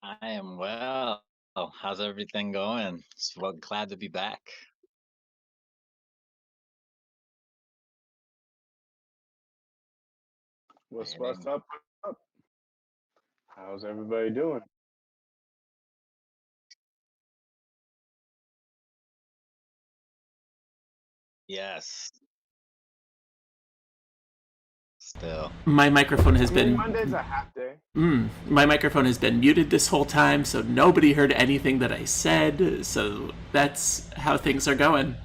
I am well. How's everything going? Well, glad to be back. What's And up? What's up? How's everybody doing? yes, still. My microphone I has mean, been Monday's a half day. my microphone has been muted this whole time, so nobody heard anything that I said. So that's how things are going.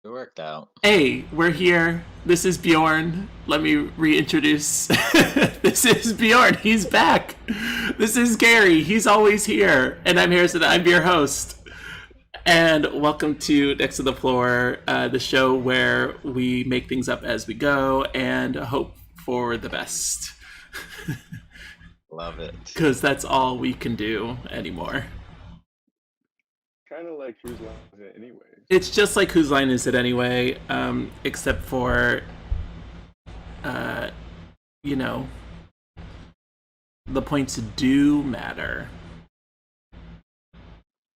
It worked out. Hey, we're here. This is Bjorn. Let me reintroduce. This is Bjorn. He's back. This is Gary. He's always here, and I'm here. So that I'm your host. And welcome to Next to the Floor, the show where we make things up as we go and hope for the best. Love it. Because that's all we can do anymore. Kind of like whose line is it, anyways? It's just like Whose Line Is It Anyway, except for, uh, you know, the points do matter.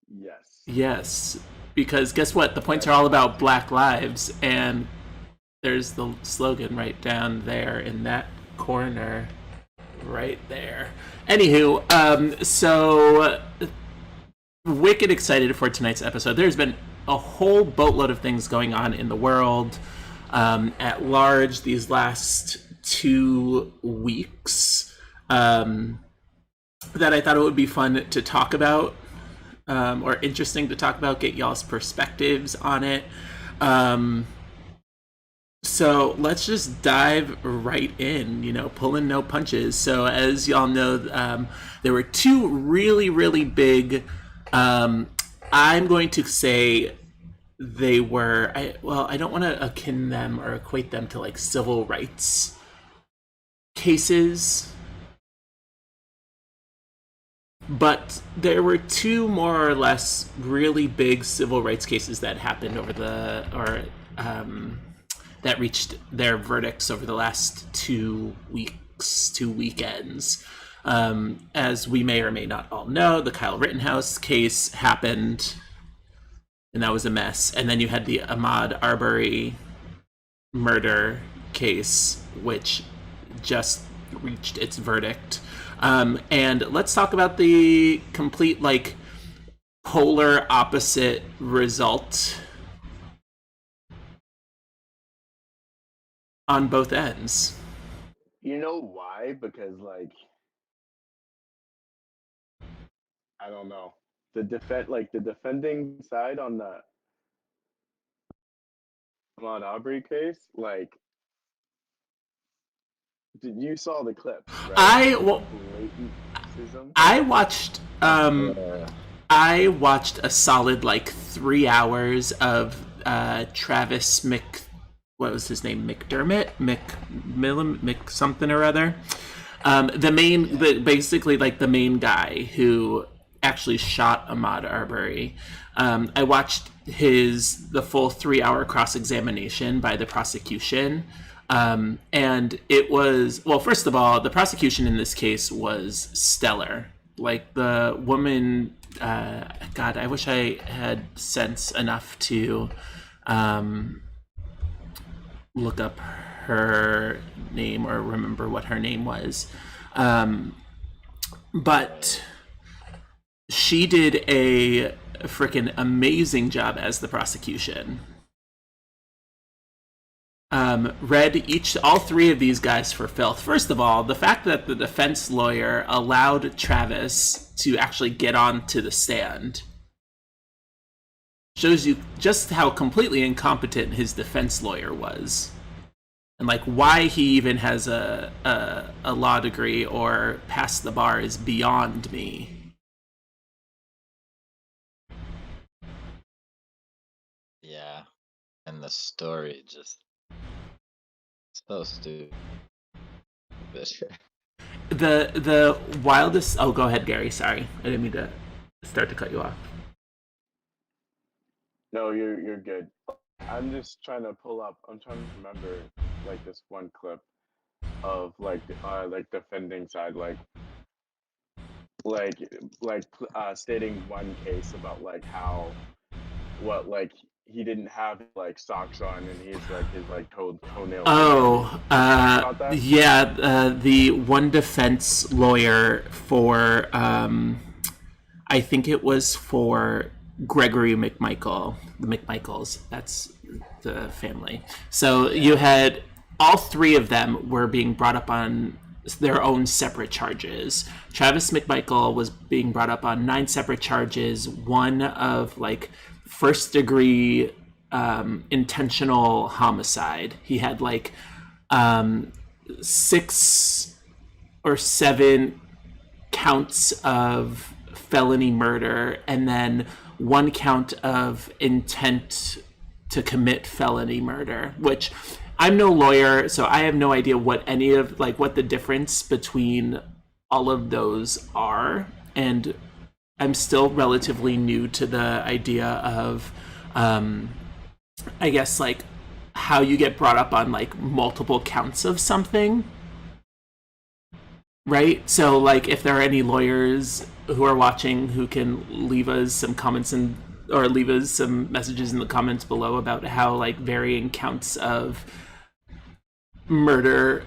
Yes. Yes, because guess what? The points are all about Black lives, and there's the slogan right down there in that corner. Right there. Anywho, so wicked excited for tonight's episode. There's been a whole boatload of things going on in the world at large these last 2 weeks that I thought it would be fun to talk about or interesting to talk about, get y'all's perspectives on it. So let's just dive right in, pulling no punches. So as y'all know, there were two really, really big, I'm going to say they were, I don't want to akin them or equate them to like civil rights cases, but there were two more or less really big civil rights cases that happened that reached their verdicts over the last 2 weeks, 2 weekends. As we may or may not all know, the Kyle Rittenhouse case happened, and that was a mess. And then you had the Ahmaud Arbery murder case, which just reached its verdict. And let's talk about the complete, polar opposite result on both ends. You know why? Because I don't know. The defending side on the Ahmaud Arbery case, did you saw the clips, right? Blatant racism. I watched Yeah. I watched a solid 3 hours of Travis what was his name, McDermott, Mc something or other. Basically the main guy who actually shot Ahmaud Arbery. I watched the full 3 hour cross examination by the prosecution. And it was, well, first of all, the prosecution in this case was stellar. Like the woman, God, I wish I had sense enough to look up her name or remember what her name was. But she did a freaking amazing job as the prosecution. Read all three of these guys for filth. First of all, the fact that the defense lawyer allowed Travis to actually get onto the stand shows you just how completely incompetent his defense lawyer was, and why he even has a law degree or passed the bar is beyond me. Yeah. And the story just so stupid. The wildest. Oh, go ahead, Gary. Sorry, I didn't mean to start to cut you off. No, you're good. I'm just trying to pull up. I'm trying to remember this one clip. of defending side, stating one case about how what he didn't have socks on and he's his toenails were dirty. Oh, About that? yeah, the one defense lawyer for, I think it was for Gregory McMichael, the McMichaels, that's the family. So you had all three of them were being brought up on their own separate charges. Travis McMichael was being brought up on 9 separate charges, one of first degree intentional homicide. He had 6 or 7 counts of felony murder and then 1 count of intent to commit felony murder, which I'm no lawyer, so I have no idea what any of what the difference between all of those are, and I'm still relatively new to the idea of I guess how you get brought up on multiple counts of something, right? So if there are any lawyers who are watching who can leave us some comments or leave us some messages in the comments below about how varying counts of murder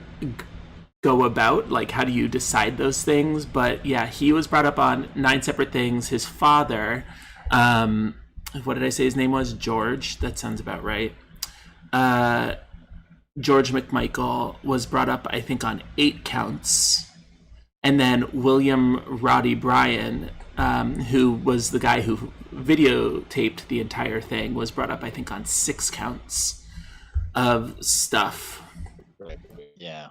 go about, how do you decide those things. But yeah, he was brought up on 9 separate things. His father, what did I say his name was? George. That sounds about right. George McMichael was brought up, I think, on 8 counts. And then William Roddy Bryan, who was the guy who videotaped the entire thing, was brought up, I think, on 6 counts of stuff. Yeah.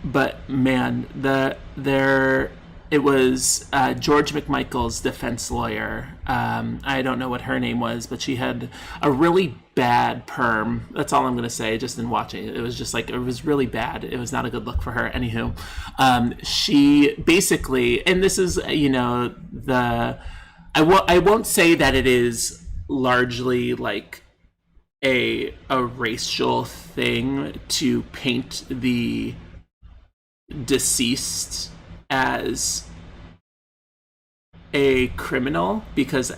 But man, it was George McMichael's defense lawyer. I don't know what her name was, but she had a really bad perm. That's all I'm going to say, just in watching it. It was just it was really bad. It was not a good look for her. Anywho, she basically, and this is, I won't say that it is largely a racial thing to paint the deceased as a criminal, because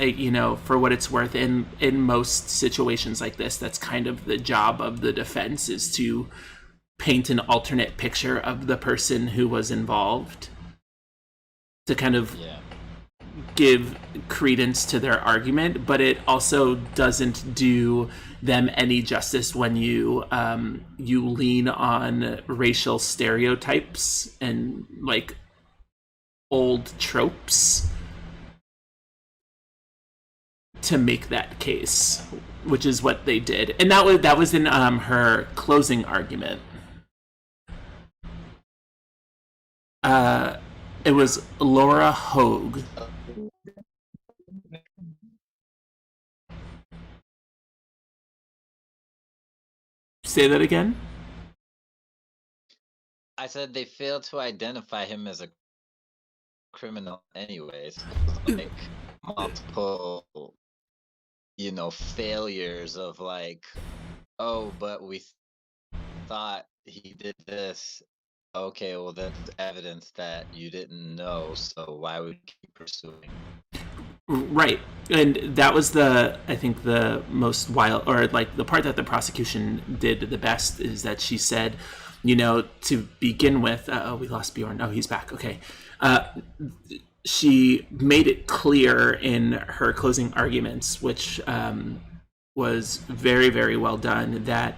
for what it's worth, in most situations like this, that's kind of the job of the defense, is to paint an alternate picture of the person who was involved to kind of give credence to their argument. But it also doesn't do them any justice when you lean on racial stereotypes and old tropes to make that case, which is what they did. And that was in her closing argument. It was Laura Hogue. Say that again? I said they failed to identify him as a criminal anyways. Multiple, failures of oh, but we thought he did this. Okay, well, that's evidence that you didn't know, so why would you keep pursuing? Right. And that was I think the most wild, or the part that the prosecution did the best, is that she said, to begin with, we lost Bjorn. Oh, he's back. Okay. She made it clear in her closing arguments, which was very, very well done, that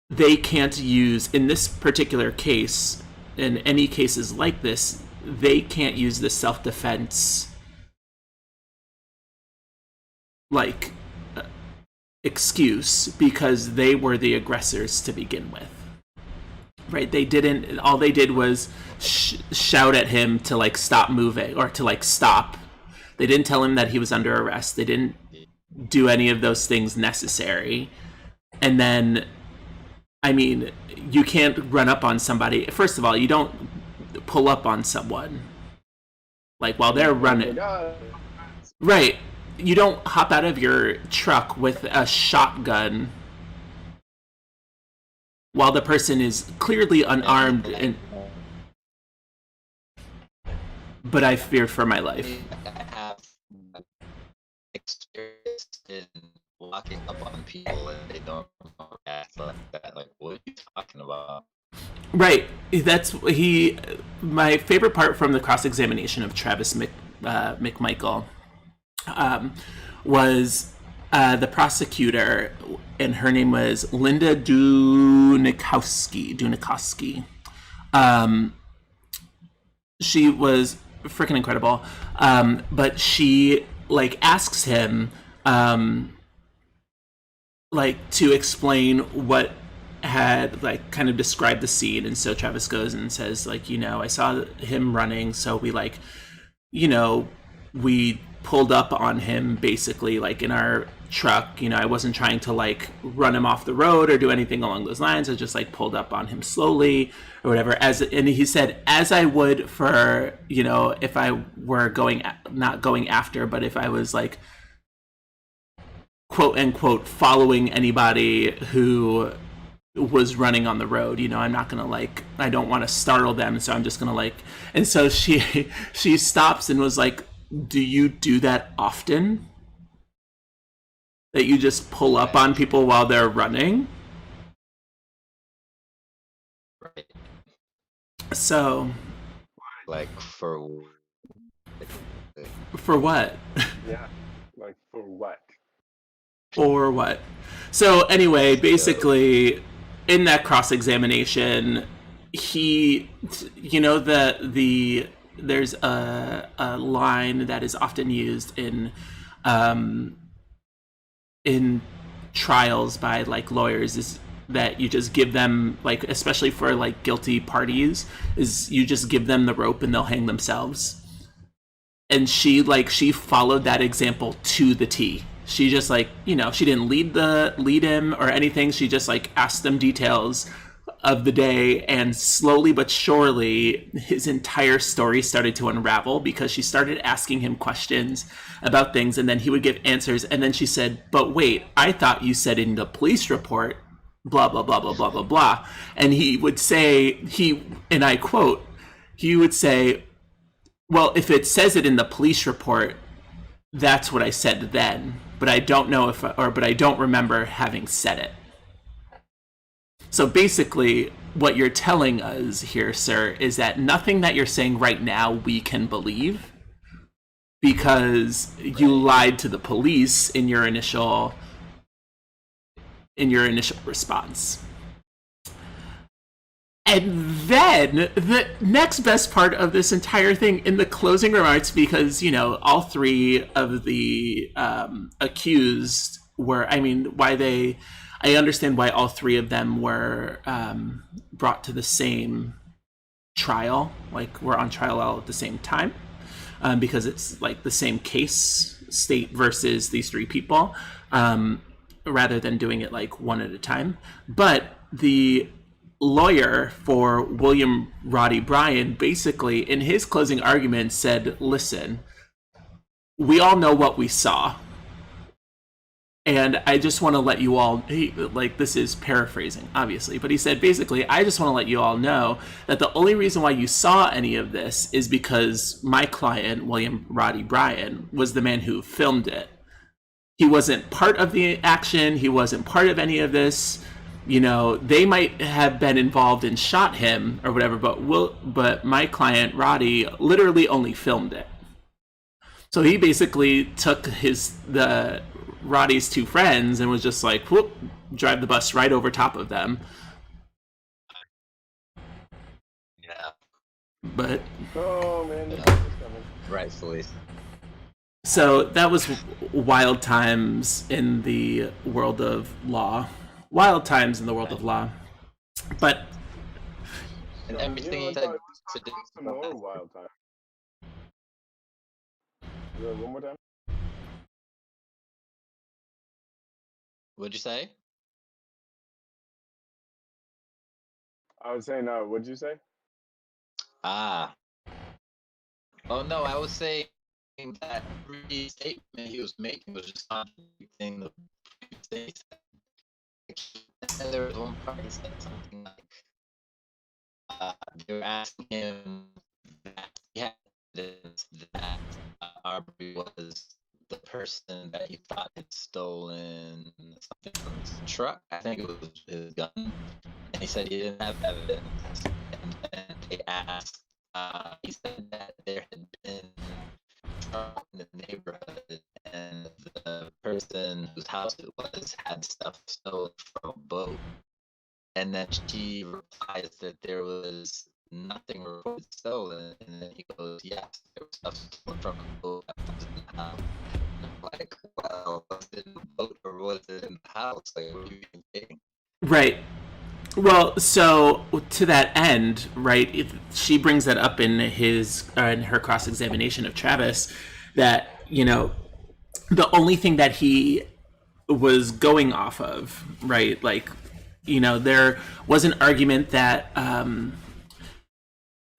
they can't use, in this particular case, in any cases like this, they can't use the self-defense excuse, because they were the aggressors to begin with. Right? All they did was shout at him to stop moving, or to stop. They didn't tell him that he was under arrest. They didn't do any of those things necessary. And then, I mean, you can't run up on somebody. First of all, you don't pull up on someone while they're running. Right. You don't hop out of your truck with a shotgun while the person is clearly unarmed, but I fear for my life. I have experience in walking up on people and they don't react like that. Like, what are you talking about? Right. That's my favorite part from the cross-examination of Travis McMichael was the prosecutor, and her name was Linda Dunikowski. She was freaking incredible. But she asks him to explain what had kind of described the scene. And so Travis goes and says, I saw him running, so we pulled up on him basically in our truck. I wasn't trying to run him off the road or do anything along those lines. I just pulled up on him slowly or whatever, and he said, as I would for if I were not going after, but if I was quote unquote following anybody who was running on the road. I'm not gonna I don't want to startle them, so I'm just gonna and so she stops and was like, do you do that often? That you just pull up on people while they're running? Right. So for what? Yeah, for what? Or what? So anyway, basically, in that cross-examination, he, there's a line that is often used in trials by lawyers, is that you just give them especially for guilty parties, is you just give them the rope and they'll hang themselves. And she followed that example to the T. She just she didn't lead him or anything. She just asked them details of the day, and slowly but surely his entire story started to unravel, because she started asking him questions about things, and then he would give answers, and then she said, but wait, I thought you said in the police report blah blah blah blah blah blah blah. And he would say, and I quote, he would say, well, if it says it in the police report, that's what I said then, but I don't know but I don't remember having said it. So basically, what you're telling us here, sir, is that nothing that you're saying right now we can believe, because you lied to the police in your initial response. And then the next best part of this entire thing in the closing remarks, because, all three of the accused were, I understand why all three of them were brought to the same trial, were on trial all at the same time, because it's the same case, state versus these three people, rather than doing it one at a time. But the lawyer for William Roddy Bryan basically in his closing argument said, listen, we all know what we saw, and I just want to let you all, this is paraphrasing obviously, but he said basically, I just want to let you all know that the only reason why you saw any of this is because my client, William Roddy Bryan, was the man who filmed it. He wasn't part of the action, he wasn't part of any of this. They might have been involved and shot him or whatever, but my client Roddy literally only filmed it. So he basically took Roddy's two friends and was just whoop, drive the bus right over top of them. Yeah. But oh man, rightfully. So that was wild times in the world of law. Wild times in the world of law. But and everything that to do some more wild time. One more time. What'd you say? I was saying, what'd you say? Oh no, I was saying that every statement he was making was just contradicting the previous thing he said. And there was one part he said something like, they were asking him that he had evidence that Arbery was the person that he thought had stolen something from his truck. I think it was his gun. And he said he didn't have evidence. And then they asked, he said that there had been trouble in the neighborhood, and the person whose house it was had stuff stolen from a boat. And then she replies that there was nothing reported stolen, and then he goes, yes, there was stuff stolen from a boat that was in the house. And I'm like, well, was it in the boat or was it in the house? Like, what are you even thinking? Right. Well, so to that end, right, she brings that up in her cross-examination of Travis, that, you know, the only thing that he was going off of, right, like, you know, there was an argument that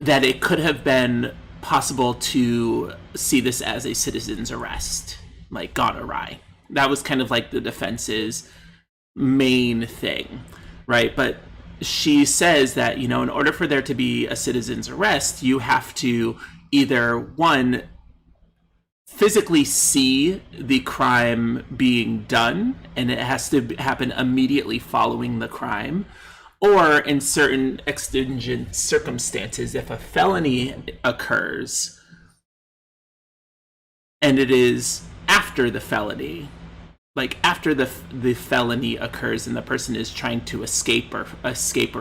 that it could have been possible to see this as a citizen's arrest, like, gone awry. That was kind of like the defense's main thing, right? But she says that, you know, in order for there to be a citizen's arrest, you have to either, one, physically see the crime being done, and it has to happen immediately following the crime, or in certain exigent circumstances, if a felony occurs and it is after the felony, like after the felony occurs and the person is trying to escape or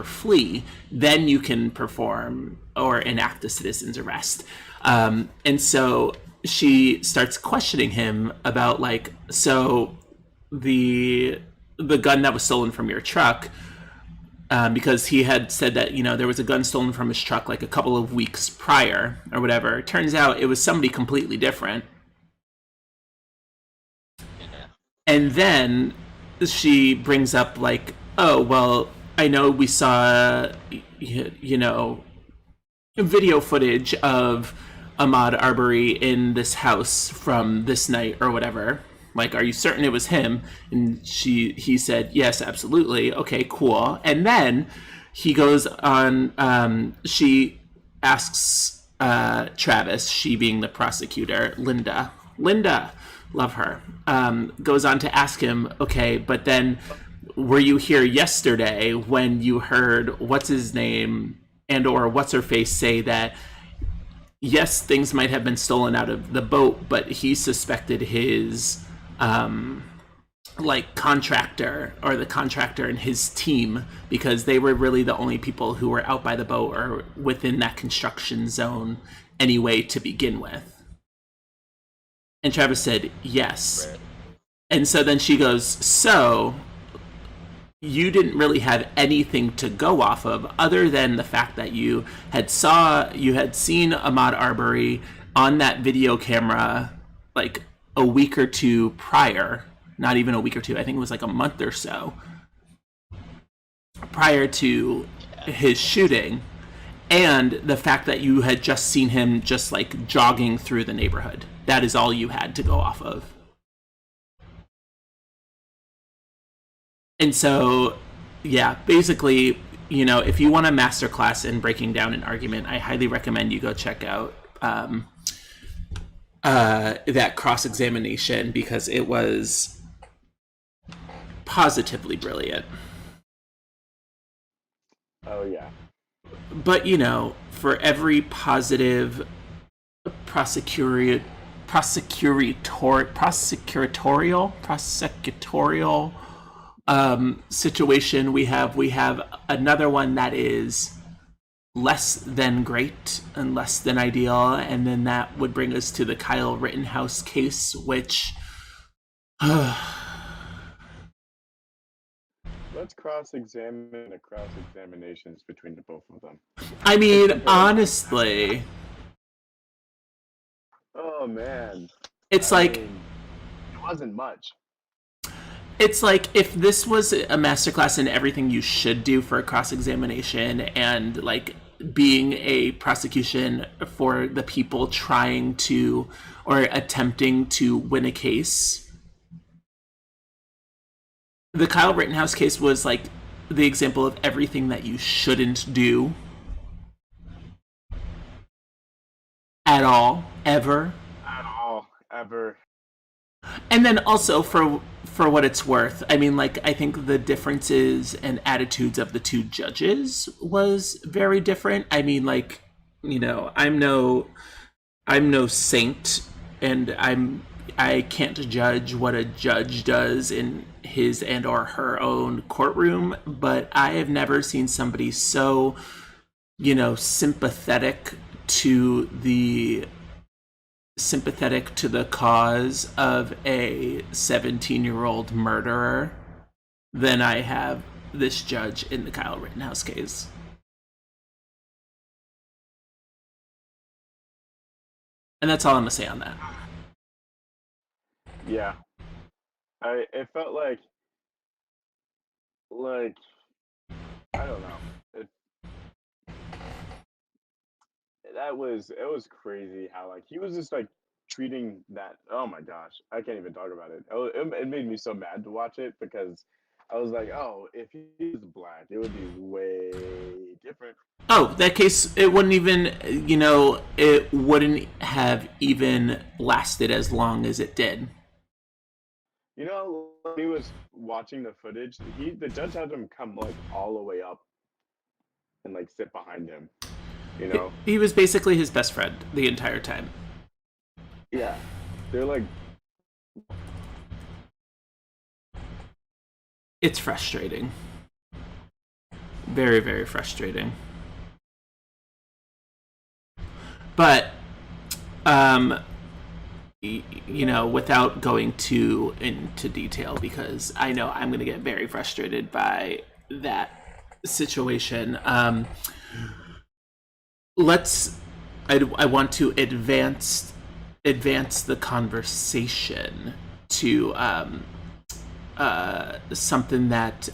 flee, then you can perform or enact a citizen's arrest. And so she starts questioning him about, like, so the gun that was stolen from your truck, because he had said that, you know, there was a gun stolen from his truck like a couple of weeks prior or whatever. It turns out it was somebody completely different. And then she brings up, like, oh, well, I know we saw, you know, video footage of Ahmaud Arbery in this house from this night or whatever. Like, are you certain it was him? And he said, yes, absolutely. Okay, cool. And then he goes on, she asks Travis, she being the prosecutor, Linda, love her, goes on to ask him, okay, but then were you here yesterday when you heard what's his name and or what's her face say that, yes, things might have been stolen out of the boat, but he suspected his like contractor or the contractor and his team, because they were really the only people who were out by the boat or within that construction zone anyway to begin with. And Travis said, yes. Right. And so then she goes, so you didn't really have anything to go off of other than the fact that you had seen Ahmaud Arbery on that video camera like a week or two prior, not even a week or two, I think it was like a month or so prior to his shooting, and the fact that you had just seen him just like jogging through the neighborhood. That is all you had to go off of. And so, yeah, basically, you know, if you want a masterclass in breaking down an argument, I highly recommend you go check out that cross-examination, because it was positively brilliant. Oh, yeah. But, you know, for every positive prosecutorial situation, we have another one that is less than great and less than ideal, and then that would bring us to the Kyle Rittenhouse case, which let's cross-examine the cross-examinations between the both of them. I mean, honestly, oh man, it's like, it wasn't much. It's like, if this was a masterclass in everything you should do for a cross-examination, and like being a prosecution for the people trying to or attempting to win a case, the Kyle Rittenhouse case was like the example of everything that you shouldn't do at all, ever. At all, ever. And then also for what it's worth, I mean, like, I think the differences and attitudes of the two judges was very different. I mean, like, I'm no saint, and I can't judge what a judge does in his and or her own courtroom, but I have never seen somebody so, sympathetic to the cause of a 17-year-old murderer than I have this judge in the Kyle Rittenhouse case. And that's all I'm gonna say on that. Yeah, it felt like I don't know. It was crazy how like he was just like treating that. Oh my gosh, I can't even talk about it. It made me so mad to watch it because I was like, oh, if he was black, it would be way different. Oh, that case, it wouldn't have even lasted as long as it did. When he was watching the footage, the judge had him come like all the way up and like sit behind him. You know? He was basically his best friend the entire time. Yeah, they're like It's frustrating. Very, very frustrating. But, without going too into detail, because I know I'm going to get very frustrated by that situation. I want to advance the conversation to something that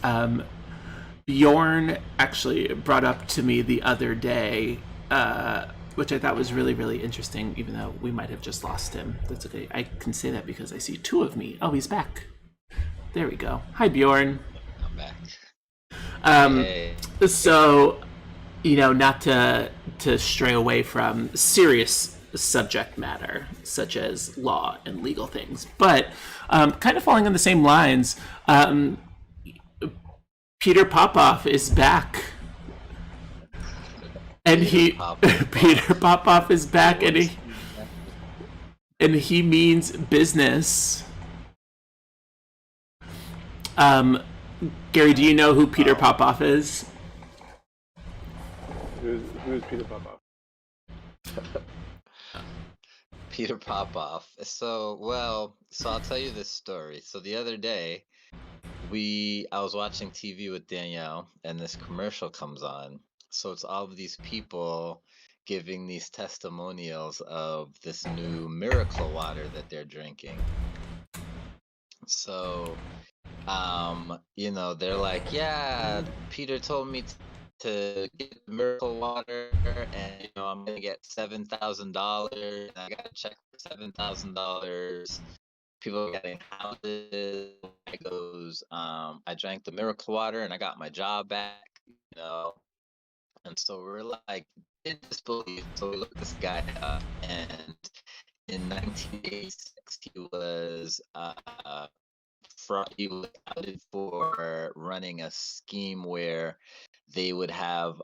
Bjorn actually brought up to me the other day, which I thought was really, really interesting, even though we might have just lost him. That's okay. I can say that because I see two of me. Oh, he's back. There we go. Hi, Bjorn. I'm back. Hey. So, not to stray away from serious subject matter, such as law and legal things, but kind of falling on the same lines, Peter Popoff is back. And Peter Popoff is back, and he means business. Gary, do you know who Peter Popoff is? Who's Peter Popoff? Peter Popoff. So I'll tell you this story. So the other day, I was watching TV with Danielle, and this commercial comes on. So it's all of these people giving these testimonials of this new miracle water that they're drinking. So, they're like, yeah, Peter told me to get the miracle water, and I'm gonna get $7,000, and I got a check for $7,000. People are getting houses. I goes, I drank the miracle water, and I got my job back. And so we're like in disbelief. So we looked this guy up, and in 1986, he was outed for running a scheme where they would have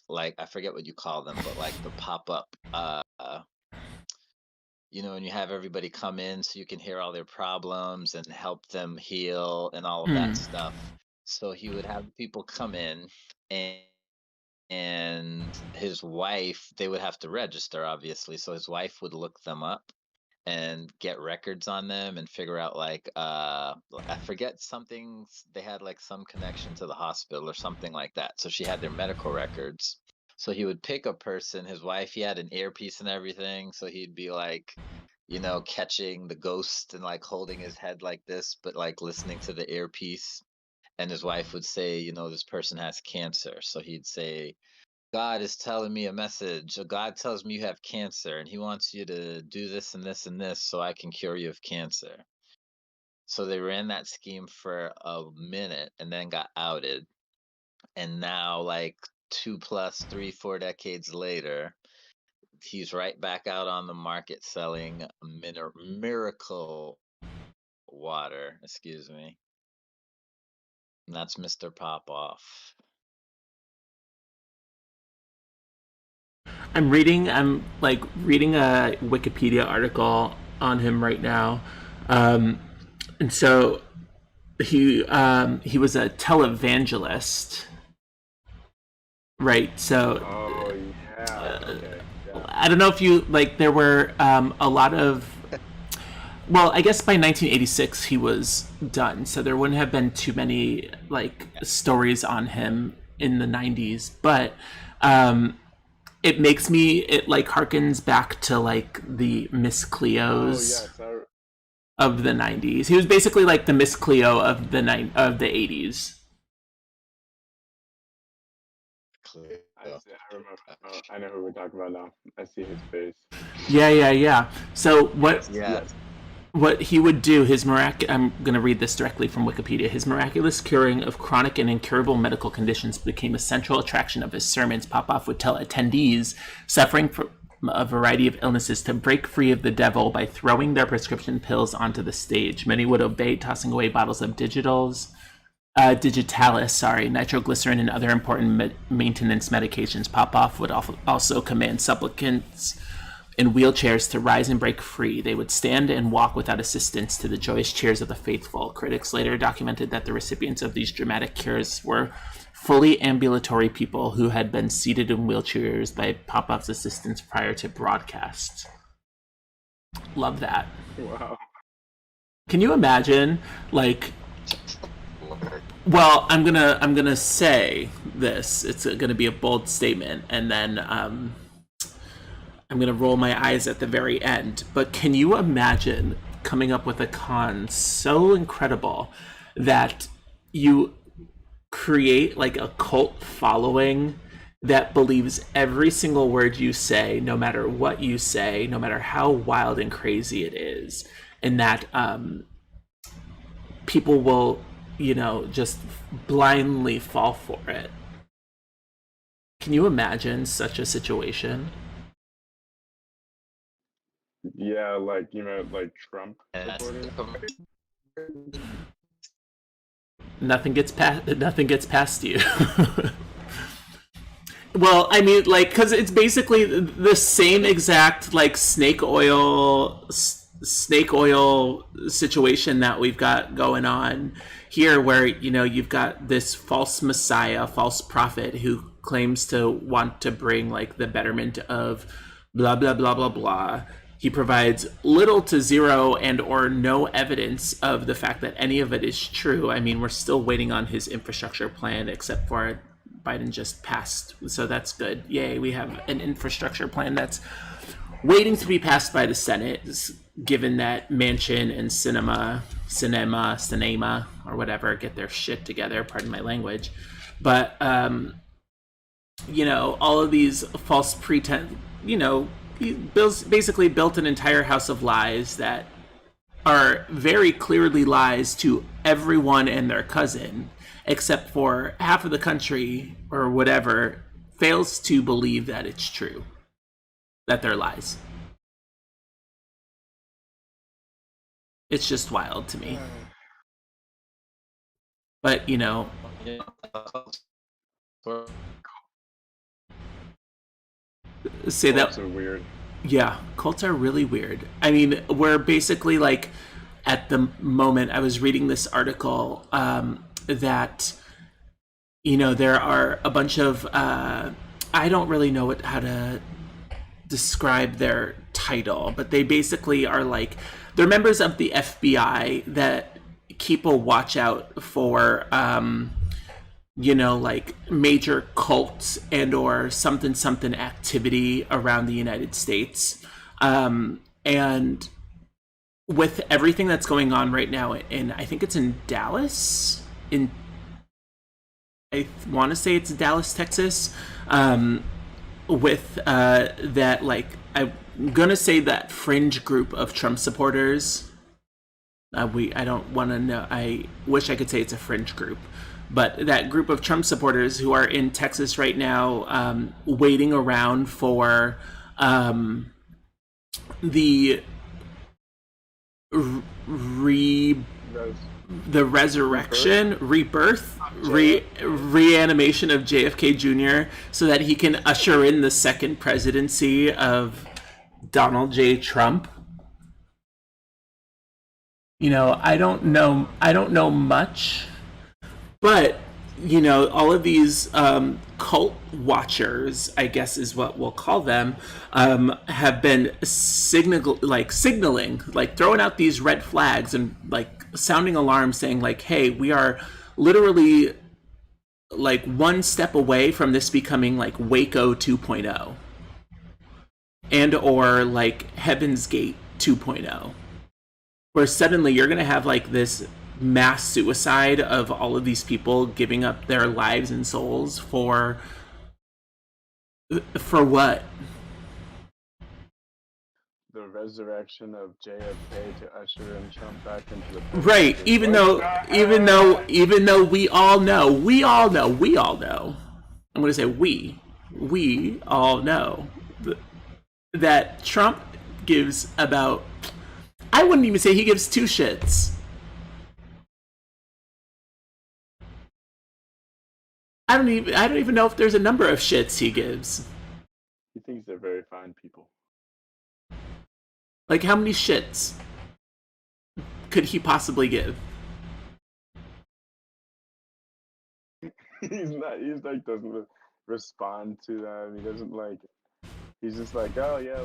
like, I forget what you call them, but like the pop-up and you have everybody come in so you can hear all their problems and help them heal and all of that stuff. So he would have people come in, and his wife, they would have to register, obviously. So his wife would look them up and get records on them and figure out, like, I forget something. They had like some connection to the hospital or something like that. So she had their medical records. So he would pick a person, his wife, he had an earpiece and everything. So he'd be like, catching the ghost and like holding his head like this, but like listening to the earpiece. And his wife would say, this person has cancer. So he'd say, God is telling me a message. God tells me you have cancer, and he wants you to do this and this and this so I can cure you of cancer. So they ran that scheme for a minute and then got outed. And now, like 2 plus 3, 4 decades later, he's right back out on the market selling miracle water, excuse me. And that's Mr. Popoff. I'm like reading a Wikipedia article on him right now. And so he was a televangelist, right? So Oh yeah. Okay. Yeah. I don't know if you like. There were a lot of. Well, I guess by 1986 he was done, so there wouldn't have been too many like stories on him in the 90s. But it like harkens back to like the Miss Oh Cleos yes. of the 90s. He was basically like the Miss Cleo of the 80s. I remember. I know who we're talking about now. I see his face. Yeah. So what Yeah. what he would do, I'm going to read this directly from Wikipedia. His miraculous curing of chronic and incurable medical conditions became a central attraction of his sermons. Popoff would tell attendees suffering from a variety of illnesses to break free of the devil by throwing their prescription pills onto the stage. Many would obey, tossing away bottles of digitalis, nitroglycerin, and other important maintenance medications. Popoff would also command supplicants in wheelchairs to rise and break free. They would stand and walk without assistance to the joyous cheers of the faithful. Critics later documented that the recipients of these dramatic cures were fully ambulatory people who had been seated in wheelchairs by Popoff's assistance prior to broadcast. Love that. Wow. Can you imagine, like, well, I'm gonna say this. It's gonna be a bold statement, and then I'm gonna roll my eyes at the very end. But can you imagine coming up with a con so incredible that you create like a cult following that believes every single word you say, no matter what you say, no matter how wild and crazy it is, and that people will, just blindly fall for it? Can you imagine such a situation? Yeah, like like Trump supporters. Nothing gets past you. Well, I mean, like, because it's basically the same exact like snake oil situation that we've got going on here, where you've got this false messiah, false prophet who claims to want to bring like the betterment of blah blah blah blah blah. He provides little to zero and or no evidence of the fact that any of it is true. I mean, we're still waiting on his infrastructure plan, except for Biden just passed, so that's good. Yay, we have an infrastructure plan that's waiting to be passed by the Senate, given that Manchin and Cinema, or whatever, get their shit together, pardon my language. But, all of these false pretense, he basically built an entire house of lies that are very clearly lies to everyone and their cousin, except for half of the country or whatever fails to believe that it's true, that they're lies. It's just wild to me. But, say that. Cults are weird. Yeah, cults are really weird. I mean, we're basically like, at the moment, I was reading this article that, there are a bunch of, I don't really know how to describe their title, but they basically are like, they're members of the FBI that keep a watch out for, like major cults and or something activity around the United States. And with everything that's going on right now I think it's in Dallas, I want to say it's Dallas, Texas, with that, like, I'm gonna say that fringe group of Trump supporters I don't want to know. I wish I could say it's a fringe group, but that group of Trump supporters who are in Texas right now, waiting around for the re the resurrection, rebirth, reanimation of JFK Jr. so that he can usher in the second presidency of Donald J. Trump. You know, I don't know much, but you know, all of these cult watchers, I guess is what we'll call them, have been signaling, like throwing out these red flags and like sounding alarms, saying like, "Hey, we are literally like one step away from this becoming like Waco 2.0, and or like Heaven's Gate 2.0, where suddenly you're gonna have like this mass suicide of all of these people giving up their lives and souls for what? The resurrection of JFK to usher in Trump back into the right. Even though we all know. I'm gonna say we all know that Trump gives about. I wouldn't even say he gives two shits. I don't even know if there's a number of shits he gives. He thinks they're very fine people. Like, how many shits could he possibly give? He's like doesn't respond to them. He doesn't like. He's just like, oh yeah,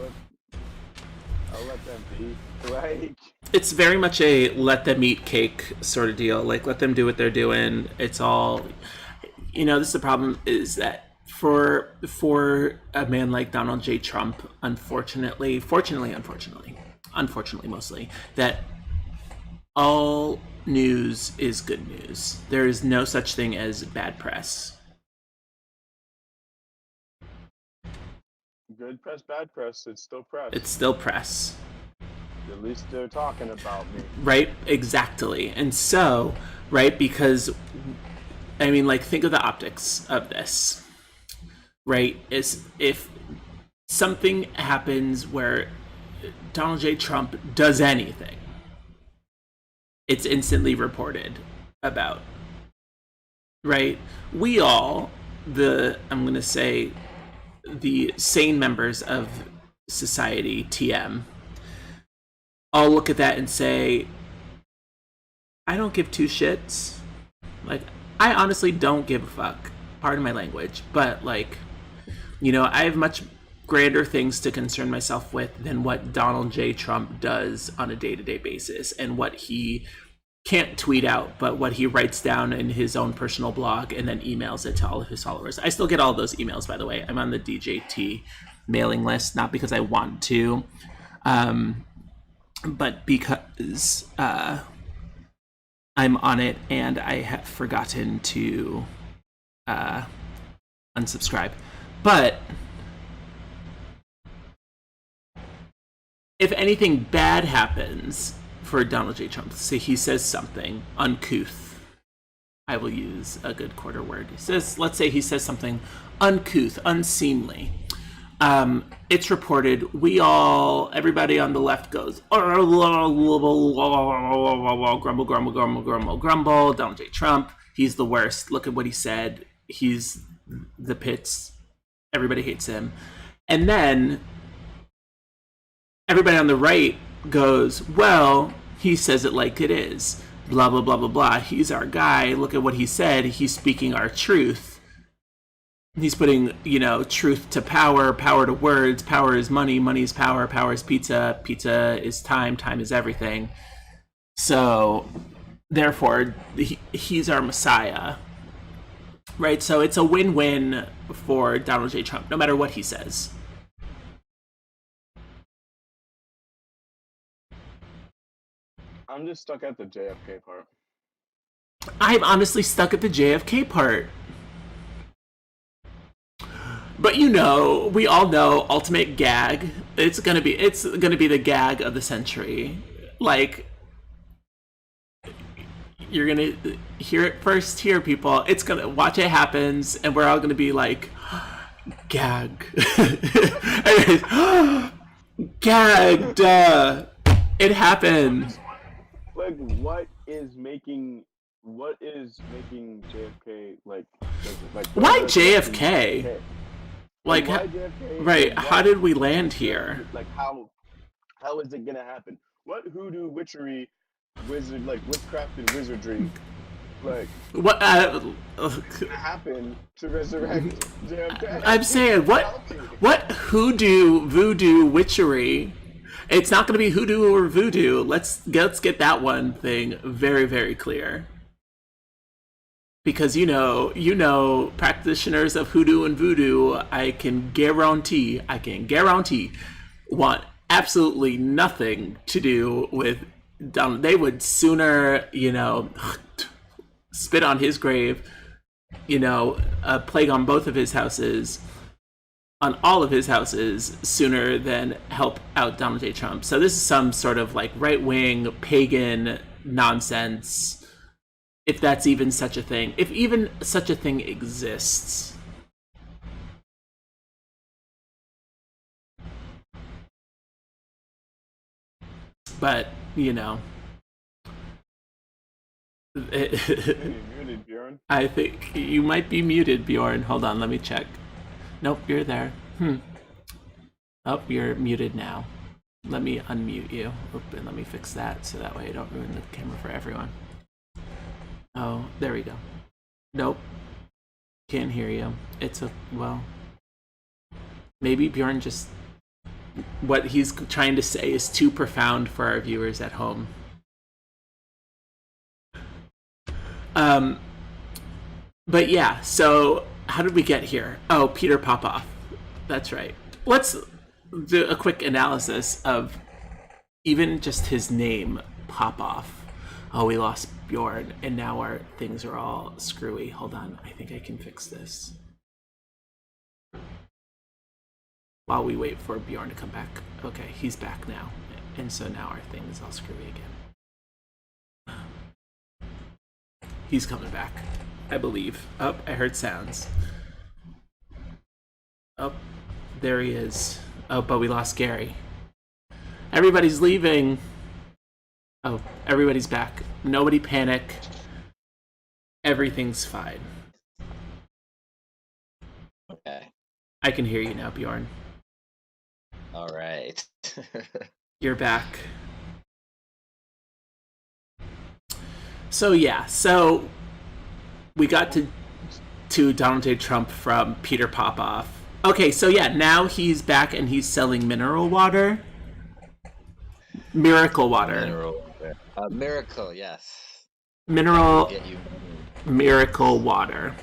I'll let them be. Like, it's very much a let them eat cake sort of deal. Like, let them do what they're doing. It's all, you know. This is the problem, is that for a man like Donald J. Trump, unfortunately mostly, that all news is good news. There is no such thing as bad press. Good press, bad press, it's still press. It's still press. At least they're talking about me. Right, exactly. And so, right, because, I mean, like, think of the optics of this, right? Is if something happens where Donald J. Trump does anything, it's instantly reported about, right? We all, I'm going to say, the sane members of society, TM, all look at that and say, I don't give two shits. Like, I honestly don't give a fuck. Pardon my language. But, like, you know, I have much grander things to concern myself with than what Donald J. Trump does on a day-to-day basis, and what he can't tweet out, but what he writes down in his own personal blog and then emails it to all of his followers. I still get all those emails, by the way. I'm on the DJT mailing list, not because I want to, but because I'm on it and I have forgotten to unsubscribe. But if anything bad happens for Donald J. Trump, say he says something uncouth, I will use a good quarter word. Let's say he says something uncouth, unseemly. It's reported. Everybody on the left goes, grumble. Donald J. Trump, he's the worst. Look at what he said. He's the pits. Everybody hates him. And then everybody on the right goes, well, he says it like it is. Blah, blah, blah, blah, blah. He's our guy. Look at what he said. He's speaking our truth. He's putting, you know, truth to power, power to words. Power is money, money is power, power is pizza, pizza is time, time is everything. So, therefore, he's our messiah. Right? So it's a win-win for Donald J. Trump, no matter what he says. I'm just stuck at the JFK part. I'm honestly stuck at the JFK part. But you know, we all know ultimate gag. It's gonna be the gag of the century. Like, You're gonna hear it first here, people. It's gonna watch it happens, and we're all gonna be like, gag. Gagged. It happened. Like, what is making JFK like Why what JFK? Like, why JFK? right? And How did we land here? like how is it gonna happen? What hoodoo witchery wizard like witchcraft and wizardry like What? gonna happen to resurrect JFK? I'm saying what hoodoo, voodoo, witchery? It's not going to be hoodoo or voodoo. Let's get that one thing very, very clear. Because you know, practitioners of hoodoo and voodoo, I can guarantee, want absolutely nothing to do with Donald. They would sooner, spit on his grave, a plague on both of his houses, on all of his houses, sooner than help out Donald J. Trump. So this is some sort of like right-wing pagan nonsense, if that's even such a thing, if even such a thing exists. But, Muted, Bjorn. I think you might be muted, Bjorn. Hold on, let me check. Nope, you're there. Oh, you're muted now. Let me unmute you. And let me fix that so that way I don't ruin the camera for everyone. Oh, there we go. Nope. Can't hear you. Well, maybe Bjorn just... What he's trying to say is too profound for our viewers at home. But yeah, so how did we get here? Oh, Peter Popoff. That's right. Let's do a quick analysis of even just his name, Popoff. Oh, we lost Bjorn, and now our things are all screwy. Hold on, I think I can fix this. While we wait for Bjorn to come back. Okay, he's back now. And so now our thing is all screwy again. He's coming back, I believe. Oh, I heard sounds. Oh, there he is. Oh, but we lost Gary. Everybody's leaving. Oh, everybody's back. Nobody panic. Everything's fine. Okay. I can hear you now, Bjorn. All right. You're back. So yeah, so we got to Donald J. Trump from Peter Popoff. Okay, so yeah, now he's back and he's selling mineral water. Miracle water. Miracle, yes. Mineral Get you. miracle water.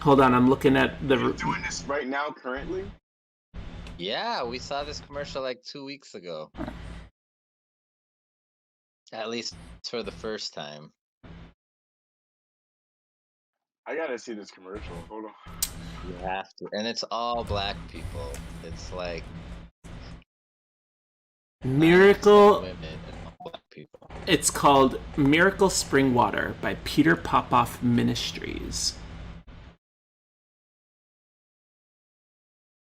Hold on, I'm looking at the... You're doing this right now, currently? Yeah, we saw this commercial like 2 weeks ago. At least for the first time. I gotta see this commercial. Hold on. You have to. And it's all black people. It's like Miracle... women and all black people. It's called Miracle Spring Water by Peter Popoff Ministries.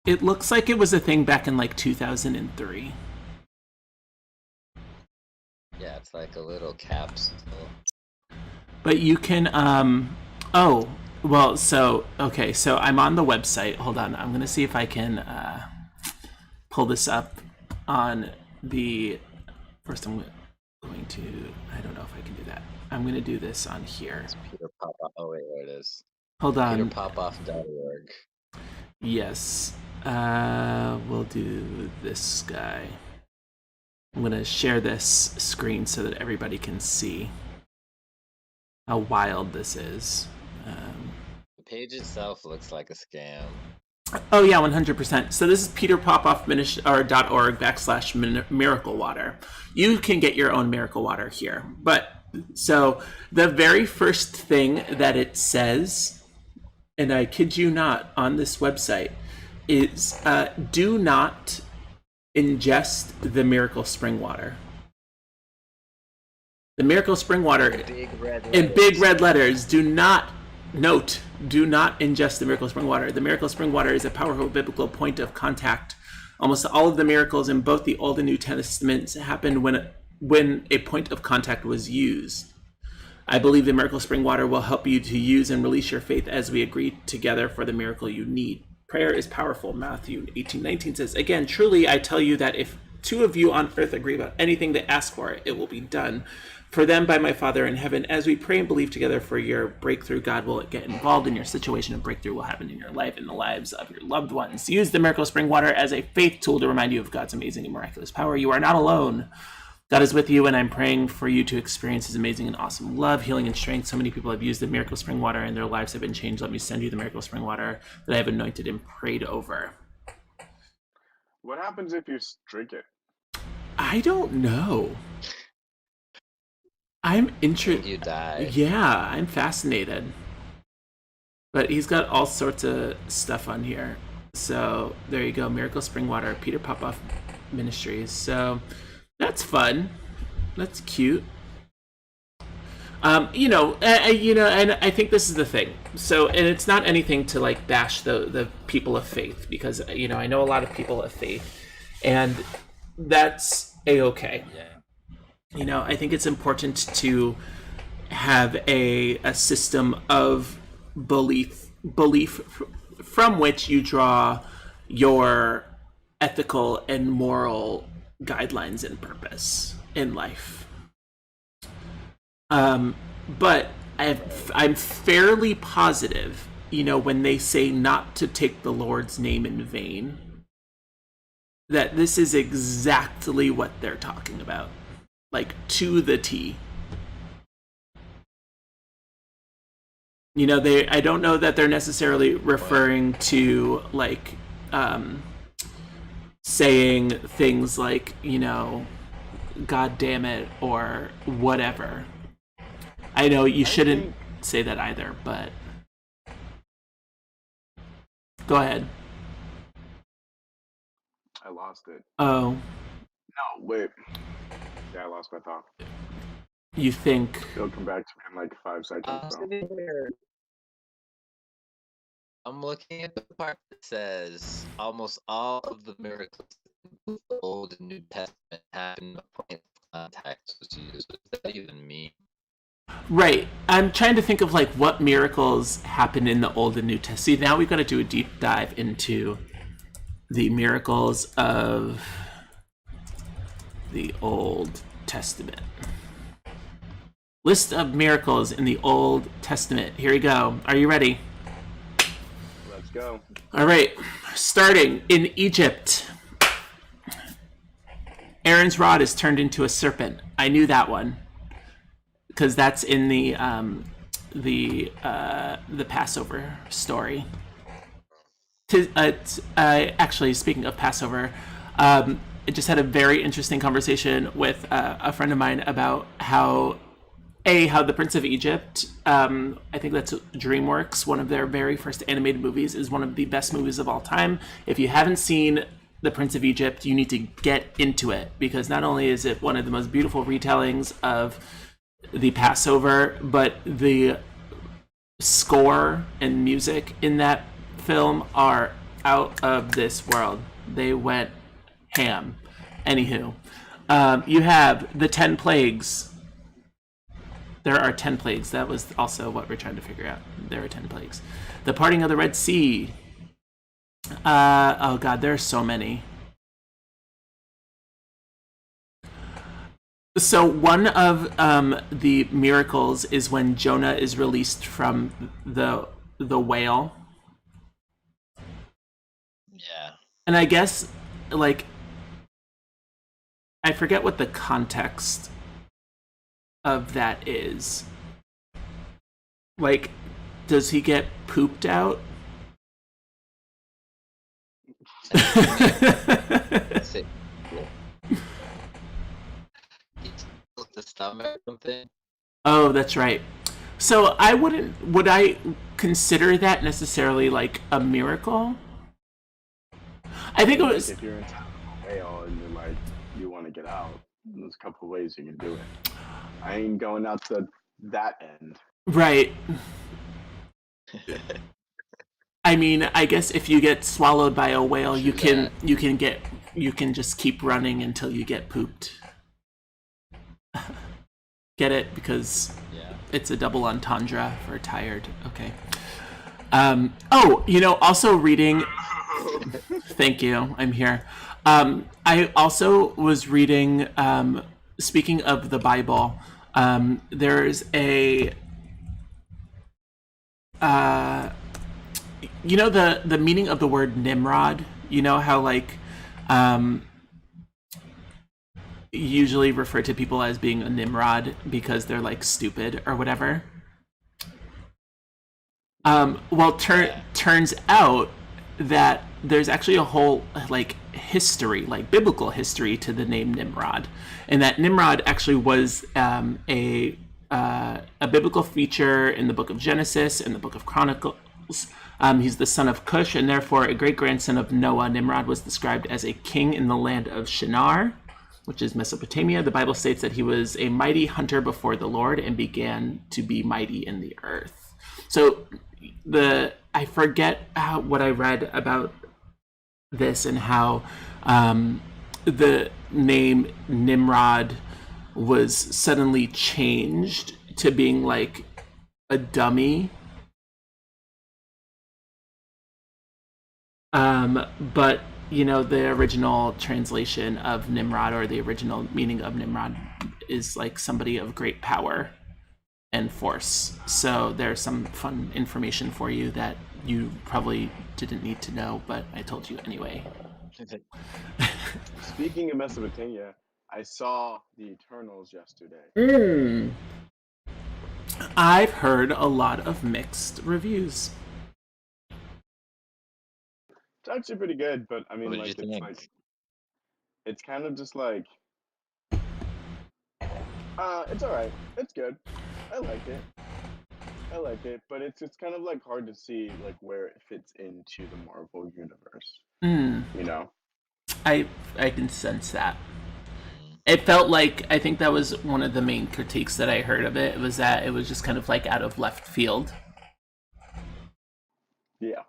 It looks like it was a thing back in like 2003. Yeah, it's like a little capsule. But you can, oh, well, so, okay, so I'm on the website. Hold on, I'm going to see if I can pull this up on the, first I'm going to, I don't know if I can do that. I'm going to do this on here. It's Peter Popoff. Oh, wait, there it is. Hold on. PeterPopoff.org. Yes. We'll do this guy. I'm going to share this screen so that everybody can see how wild this is. The page itself looks like a scam. Oh yeah, 100%. So this is peterpopoff.org/miracle water. You can get your own miracle water here. But so the very first thing that it says, and I kid you not, on this website, is do not ingest the miracle spring water. The miracle spring water in big red letters. Do not ingest the miracle spring water. The miracle spring water is a powerful biblical point of contact. Almost all of the miracles in both the Old and New Testaments happened when a point of contact was used. I believe the miracle spring water will help you to use and release your faith as we agree together for the miracle you need. Prayer is powerful. Matthew 18:19 says, again, truly I tell you that if two of you on earth agree about anything they ask for, it will be done for them by my Father in heaven. As we pray and believe together for your breakthrough, God will get involved in your situation, and breakthrough will happen in your life and the lives of your loved ones. Use the miracle spring water as a faith tool to remind you of God's amazing and miraculous power. You are not alone. God is with you, and I'm praying for you to experience his amazing and awesome love, healing, and strength. So many people have used the miracle spring water and their lives have been changed. Let me send you the miracle spring water that I have anointed and prayed over. What happens if you drink it? I don't know. I'm interested. You die. Yeah, I'm fascinated. But he's got all sorts of stuff on here. So there you go, Miracle Spring Water, Peter Popoff Ministries. So that's fun. That's cute. And I think this is the thing. So, and it's not anything to like bash the people of faith, because I know a lot of people of faith, and that's a-okay. Yeah. I think it's important to have a system of belief from which you draw your ethical and moral guidelines and purpose in life. But I'm fairly positive, when they say not to take the Lord's name in vain, that this is exactly what they're talking about. Like, to the T. I don't know that they're necessarily referring to, like, saying things like, God damn it, or whatever. I know you shouldn't say that either, but go ahead. I lost it. Oh. No, wait. Yeah, I lost my thought. You think It'll come back to me in like 5 seconds. I'm looking at the part that says almost all of the miracles in the Old and New Testament happen at point of contact was used. What does that even mean? Right. I'm trying to think of like what miracles happen in the Old and New Testament. See, now we've got to do a deep dive into the miracles of the Old Testament. List of miracles in the Old Testament. Here we go. Are you ready? Let's go. All right. Starting in Egypt. Aaron's rod is turned into a serpent. I knew that one, because that's in the Passover story. Actually, speaking of Passover, I just had a very interesting conversation with a friend of mine about how the Prince of Egypt, I think that's DreamWorks, one of their very first animated movies, is one of the best movies of all time. If you haven't seen The Prince of Egypt, you need to get into it, because not only is it one of the most beautiful retellings of the Passover, but the score and music in that film are out of this world. They went ham. Anywho, you have the 10 plagues. There are 10 plagues. That was also what we're trying to figure out. There are 10 plagues. The parting of the Red Sea. Oh God, there are so many. So one of the miracles is when Jonah is released from the whale. Yeah. And I guess, like, I forget what the context of that is. Like, does he get pooped out? The stomach something. Oh, that's right. So would I consider that necessarily like a miracle? I think it was. If you're inside a whale and you want to get out, there's a couple of ways you can do it. I ain't going out to that end. Right. I mean, I guess if you get swallowed by a whale, you can just keep running until you get pooped. Get it? Because it's a double entendre for tired. Okay. Also reading. Thank you. I'm here. I also was reading. Speaking of the Bible, there's a. The meaning of the word Nimrod. You know how usually refer to people as being a Nimrod because they're like stupid or whatever. Turns out that there's actually a whole history, biblical history to the name Nimrod, and that Nimrod actually was a biblical feature in the book of Genesis and the book of Chronicles. He's the son of Cush, and therefore a great-grandson of Noah. Nimrod was described as a king in the land of Shinar, which is Mesopotamia. The Bible states that he was a mighty hunter before the Lord and began to be mighty in the earth. So I forget what I read about this and how the name Nimrod was suddenly changed to being like a dummy. But the original translation of Nimrod, or the original meaning of Nimrod, is like somebody of great power and force. So there's some fun information for you that you probably didn't need to know, but I told you anyway. Speaking of Mesopotamia, I saw the Eternals yesterday. I've heard a lot of mixed reviews. It's actually pretty good, but I mean, What did you think? It's kind of just like, it's all right. It's good. I like it, but it's kind of like hard to see like where it fits into the Marvel universe. You know, I can sense that. It felt like, I think that was one of the main critiques that I heard of it, was that it was just kind of like out of left field. Yeah.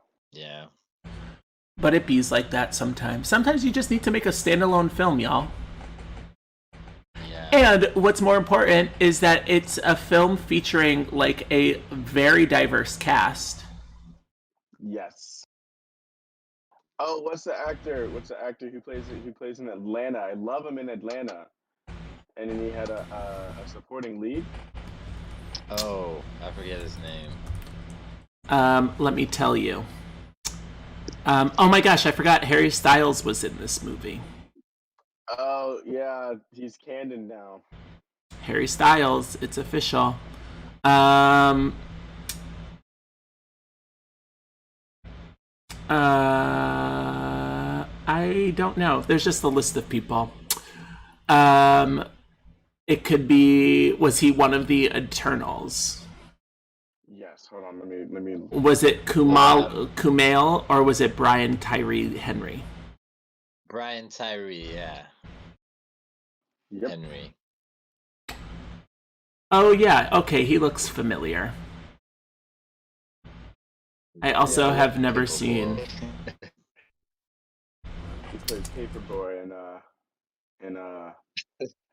But it bees like that sometimes. Sometimes you just need to make a standalone film, y'all. Yeah. And what's more important is that it's a film featuring like a very diverse cast. Yes. Oh, what's the actor? What's the actor who plays in Atlanta? I love him in Atlanta. And then he had a supporting lead. Oh, I forget his name. Let me tell you. Oh my gosh, I forgot Harry Styles was in this movie. Oh, yeah, he's canon now. Harry Styles, it's official. I don't know. There's just a list of people. It could be, was he one of the Eternals? Yes, hold on, let me Was it Kumail, or was it Brian Tyree Henry? Brian Tyree, yeah. Yep. Henry. Oh yeah, okay, he looks familiar. I also have never seen. He plays Paperboy in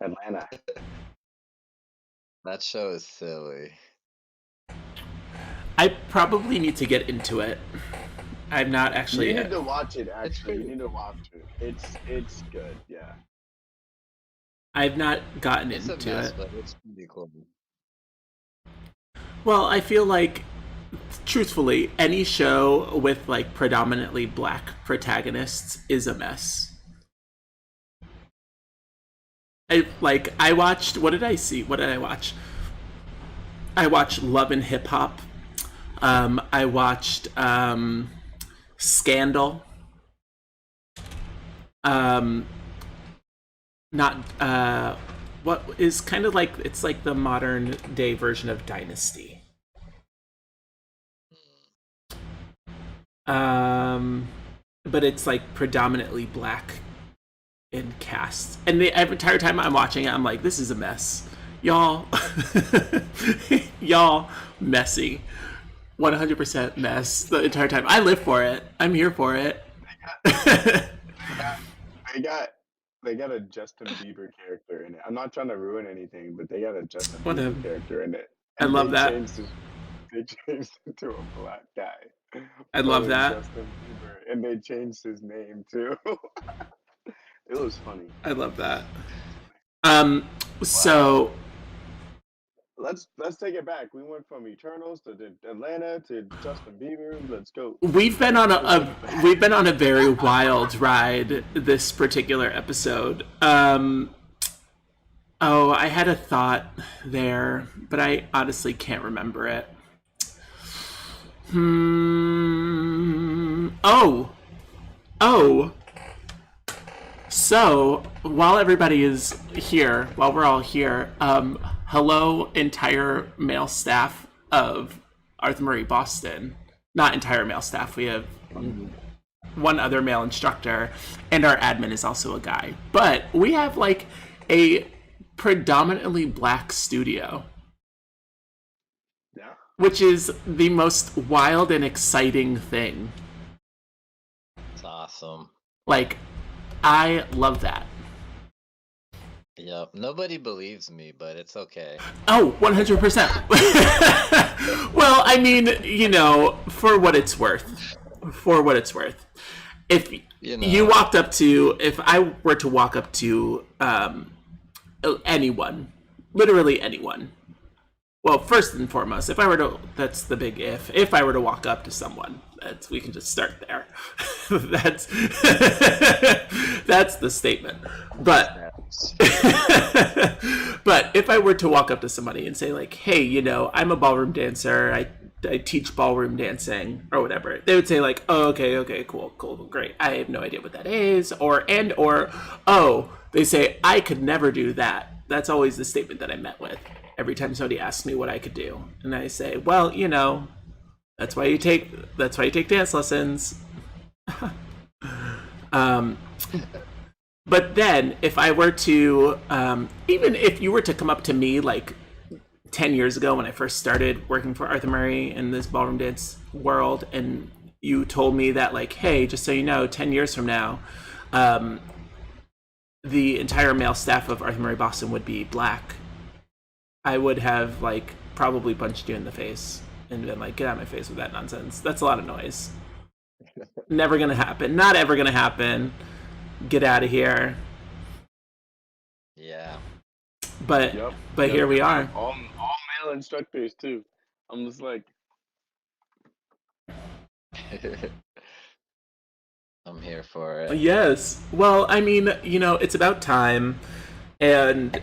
Atlanta. That show is silly. I probably need to get into it. I'm not actually. You need to watch it. Actually, you need to watch it. It's good. Yeah. I've not gotten It's into a mess, it. but it's pretty cool. Well, I feel like, truthfully, any show with like predominantly black protagonists is a mess. I watched. What did I see? What did I watch? I watched Love and Hip Hop. I watched Scandal. What is kind of like, it's like the modern day version of Dynasty. But it's like predominantly black in cast, and the entire time I'm watching it, I'm like, this is a mess. y'all, y'all messy. 100% mess the entire time. I live for it. I'm here for it. They got they got a Justin Bieber character in it. I'm not trying to ruin anything, but they got a Justin What a, Bieber character in it, I and love that. they changed it to a black guy I love playing that. Justin Bieber, and they changed his name too. It was funny. I love that. Um, Wow. so Let's take it back. We went from Eternals to Atlanta to Justin Bieber. Let's go. we've been on Let's take it we've back. been on a very wild ride this particular episode. Oh, I had a thought there, but I honestly can't remember it. Oh, oh. So while everybody is here, while we're all here, hello, entire male staff of Arthur Murray Boston. Not entire male staff. We have one other male instructor, and our admin is also a guy. But we have like a predominantly black studio, Yeah. which is the most wild and exciting thing. It's awesome. Like, I love that. Yep. Nobody believes me, but it's okay. Oh, 100%. Well, I mean, you know, for what it's worth. For what it's worth. If You know. you walked up to, if I were to walk up to anyone, literally anyone. Well, first and foremost, if I were to, that's the big if I were to walk up to someone, we can just start there. that's that's the statement. But but if I were to walk up to somebody and say like, hey, you know, I'm a ballroom dancer, I teach ballroom dancing or whatever, they would say like, oh, okay, cool, great. I have no idea what that is, or oh, they say I could never do that. That's always the statement that I'm met with every time somebody asks me what I could do, and I say, well, you know, that's why you take dance lessons. But then, if I were to, even if you were to come up to me like 10 years ago when I first started working for Arthur Murray in this ballroom dance world, and you told me that, like, hey, just so you know, 10 years from now, the entire male staff of Arthur Murray Boston would be black, I would have, like, probably punched you in the face and been like, get out of my face with that nonsense. That's a lot of noise. Never gonna happen. Not ever gonna happen. Get out of here. Yeah. But Yep. here we are. All male instructors too. I'm just like, I'm here for it. Yes. Well, I mean, you know, it's about time. And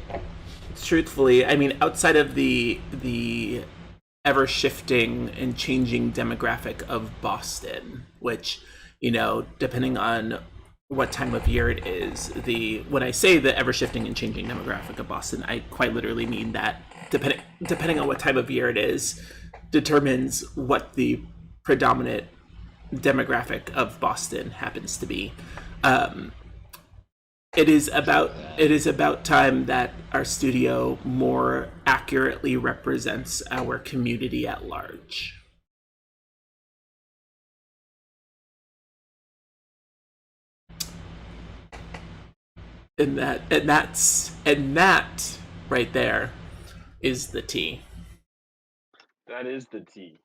truthfully, I mean, outside of the ever shifting and changing demographic of Boston, which, you know, depending on what time of year it is, when I say the ever shifting and changing demographic of Boston, I quite literally mean that depending on what time of year it is, determines what the predominant demographic of Boston happens to be. It is about time that our studio more accurately represents our community at large. And that right there is the T. that is the T.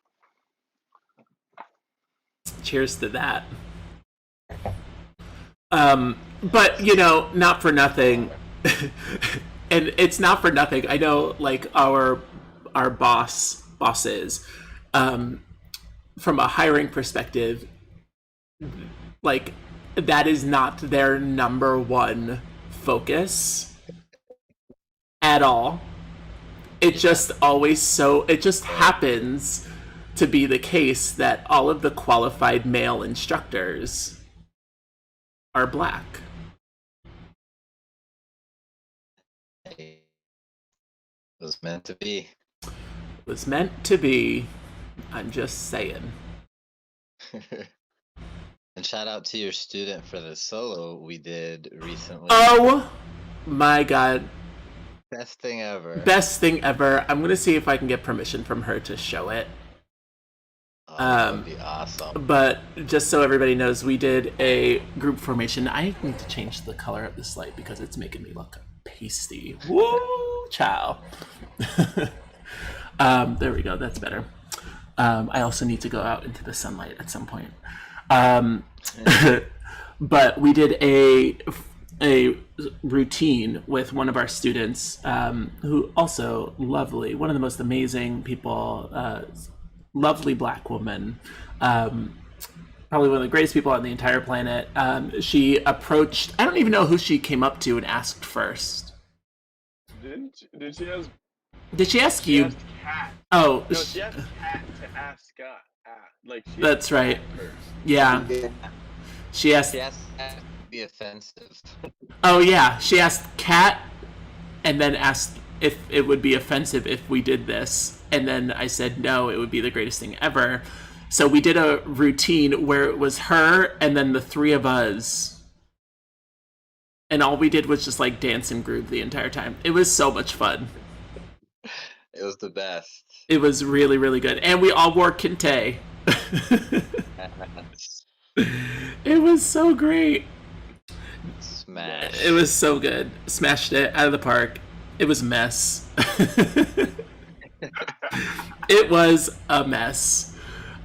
Cheers to that. But you know, not for nothing, and it's not for nothing. I know, like our bosses, from a hiring perspective, like that is not their number one focus at all. It just happens to be the case that all of the qualified male instructors are black. It was meant to be. It was meant to be. I'm just saying. And shout out to your student for the solo we did recently. Oh my god. Best thing ever. Best thing ever. I'm gonna see if I can get permission from her to show it. Oh, that would be awesome. But just so everybody knows, we did a group formation. I need to change the color of this light because it's making me look pasty. Woo, chow. There we go. That's better. I also need to go out into the sunlight at some point. But we did a routine with one of our students, who also lovely, one of the most amazing people, lovely Black woman, probably one of the greatest people on the entire planet. She approached, I don't even know who she came up to and asked first. Did she ask? Did she ask She you? asked Kat. Oh, No, she asked Kat to ask Scott. Like she that's right. first. Yeah. She asked. She has to be offensive. Oh yeah, she asked Kat, and then asked if it would be offensive if we did this, and then I said no, it would be the greatest thing ever. So we did a routine where it was her and then the three of us, and all we did was just like dance and groove the entire time. It was so much fun. It was the best. It was really, really good, and we all wore kente. It was so great. Smash. It was so good. Smashed it out of the park. It was a mess. It was a mess.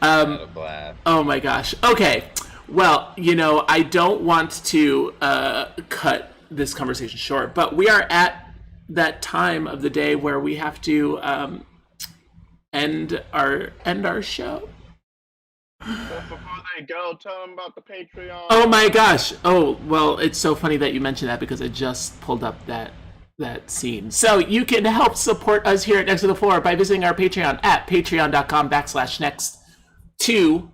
Had a blast. Oh my gosh. Okay. Well, I don't want to cut this conversation short, but we are at that time of the day where we have to end our show. But before they go, tell them about the Patreon. Oh my gosh. Oh, well, it's so funny that you mentioned that because I just pulled up that scene. So you can help support us here at Next to the Floor by visiting our Patreon at patreon.com/next to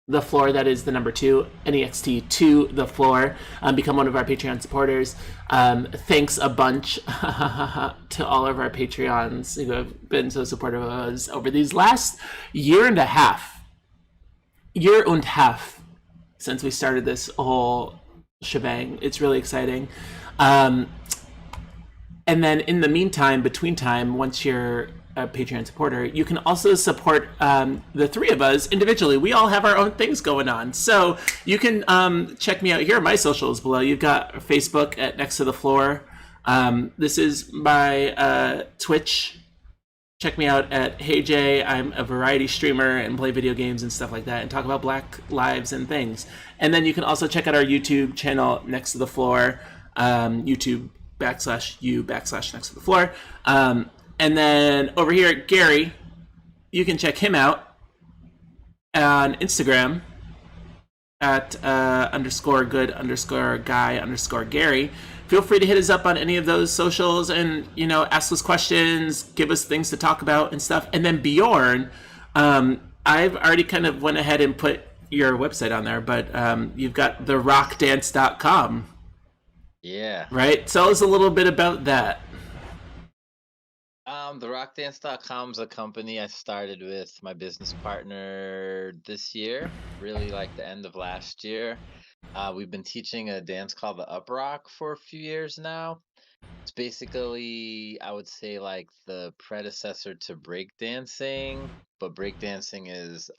the floor. That is the number 2, NEXT to the floor. Become one of our Patreon supporters. Thanks a bunch to all of our Patreons who have been so supportive of us over these last year and a half since we started this whole shebang. It's really exciting. And then in the meantime, between time, once you're a Patreon supporter, you can also support the three of us individually. We all have our own things going on. So you can check me out. Here are my socials below. You've got Facebook at Next to the Floor. This is my Twitch. Check me out at Hey Jay. I'm a variety streamer and play video games and stuff like that and talk about Black lives and things. And then you can also check out our YouTube channel, Next to the Floor, YouTube.com/Next to the Floor. And then over here, Gary, you can check him out on Instagram at _good_guy_Gary. Feel free to hit us up on any of those socials and, ask us questions, give us things to talk about and stuff. And then Bjorn, I've already kind of went ahead and put your website on there, but you've got therockdance.com. Yeah. Right? Tell us a little bit about that. TheRockDance.com is a company I started with my business partner this year, really like the end of last year. We've been teaching a dance called the Up Rock for a few years now. It's basically, I would say, like the predecessor to breakdancing, but breakdancing is,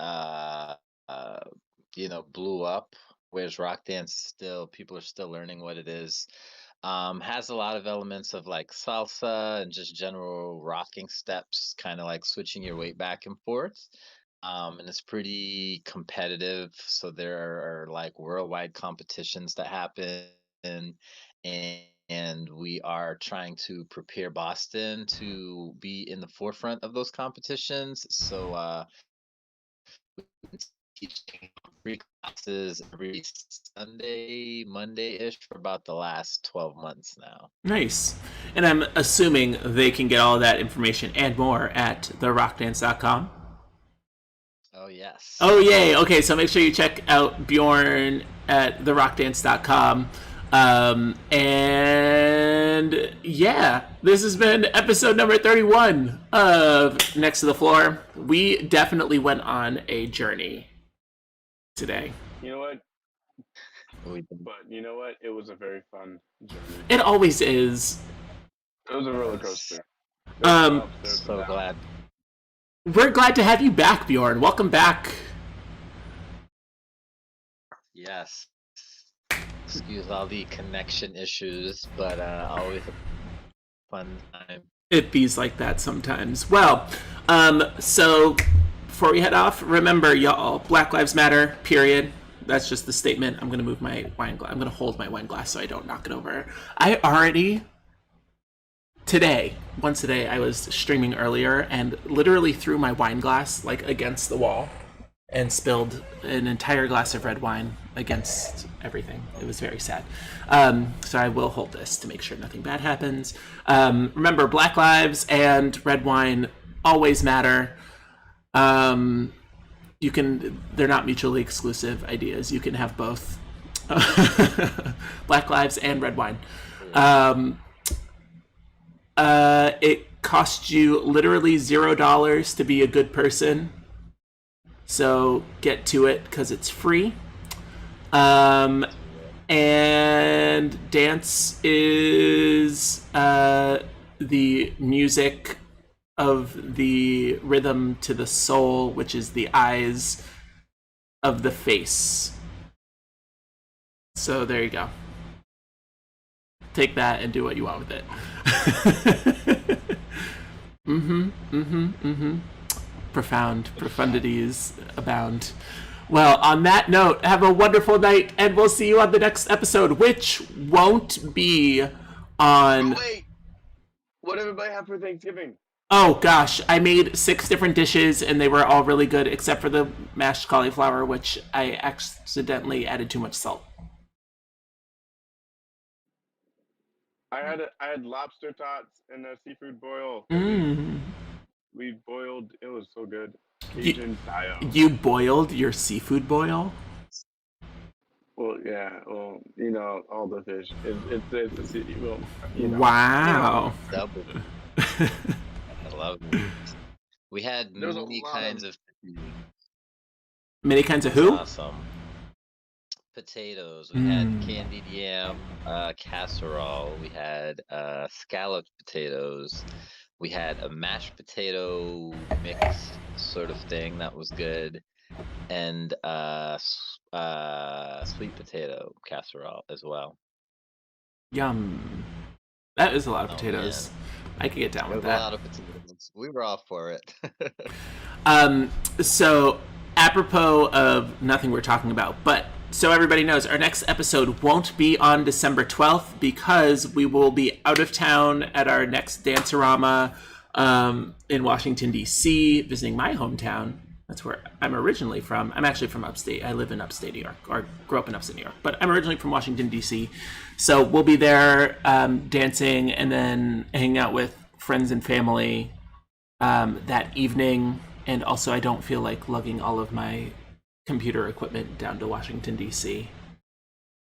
blew up, whereas rock dance people are still learning what it is. Has a lot of elements of like salsa and just general rocking steps, kind of like switching your weight back and forth. And it's pretty competitive. So there are like worldwide competitions that happen, and we are trying to prepare Boston to be in the forefront of those competitions. So we've been teaching free classes every Sunday, Monday-ish for about the last 12 months now. Nice. And I'm assuming they can get all of that information and more at therockdance.com. Oh, yes. Oh, yay. Okay, so make sure you check out Bjorn at therockdance.com. And yeah, this has been episode number 31 of Next to the Floor. We definitely went on a journey today. You know what? We did. But you know what? It was a very fun journey. It always is. It was a roller coaster. So glad. We're glad to have you back, Bjorn. Welcome back. Yes. Excuse all the connection issues, but always a fun time. It bees like that sometimes. Well, so before we head off, remember, y'all, Black Lives Matter, period. That's just the statement. I'm going to move my wine glass. I'm going to hold my wine glass so I don't knock it over. I already... Once today, I was streaming earlier and literally threw my wine glass like against the wall and spilled an entire glass of red wine against everything. It was very sad. So I will hold this to make sure nothing bad happens. Remember, Black Lives and red wine always matter. They're not mutually exclusive ideas. You can have both. Black Lives and red wine. It costs you literally $0 to be a good person. So get to it because it's free. And dance is the music of the rhythm to the soul, which is the eyes of the face. So there you go. Take that and do what you want with it. Profundities abound. Well, on that note, have a wonderful night, and we'll see you on the next episode, which won't be on... Oh, wait! What did everybody have for Thanksgiving? Oh, gosh. I made 6 different dishes, and they were all really good, except for the mashed cauliflower, which I accidentally added too much salt. I had lobster tots and a seafood boil. We boiled. It was so good. Asian style. You boiled your seafood boil? Well, yeah. Well, all the fish. It's well, Wow. Double. I love it. We had many kinds of Many kinds of who? Awesome. Potatoes. We had candied yam casserole. We had scalloped potatoes. We had a mashed potato mix sort of thing that was good, and sweet potato casserole as well. Yum. That is a lot of potatoes. Man. I could get down with A that. lot of potatoes. We were all for it. So apropos of nothing we're talking about, but so everybody knows, our next episode won't be on December 12th because we will be out of town at our next Dancerama in Washington, D.C., visiting my hometown. That's where I'm originally from. I'm actually from upstate. I live in upstate New York, or grew up in upstate New York, but I'm originally from Washington, D.C. So we'll be there dancing and then hanging out with friends and family that evening. And also, I don't feel like lugging all of my computer equipment down to Washington, D.C.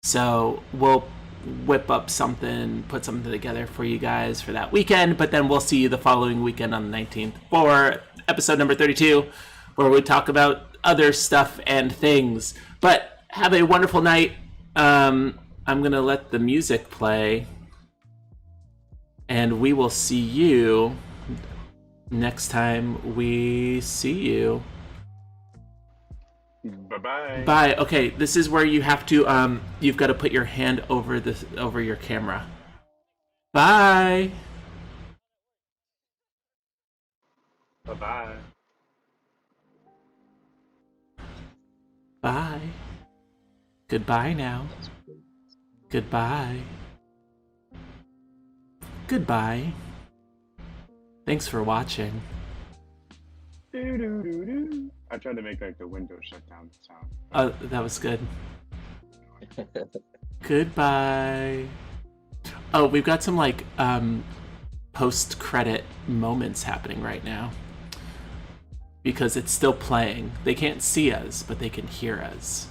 So we'll whip up something, put something together for you guys for that weekend, but then we'll see you the following weekend on the 19th for episode number 32, where we talk about other stuff and things. But have a wonderful night. I'm going to let the music play, and we will see you next time we see you. Bye-bye. Bye. Okay, this is where you have to, you've got to put your hand over your camera. Bye. Bye-bye. Bye. Goodbye now. Goodbye. Goodbye. Thanks for watching. Do-do-do-do. I tried to make like the window shut down sound. That was good. Goodbye. Oh, we've got some like post-credit moments happening right now. Because it's still playing. They can't see us, but they can hear us.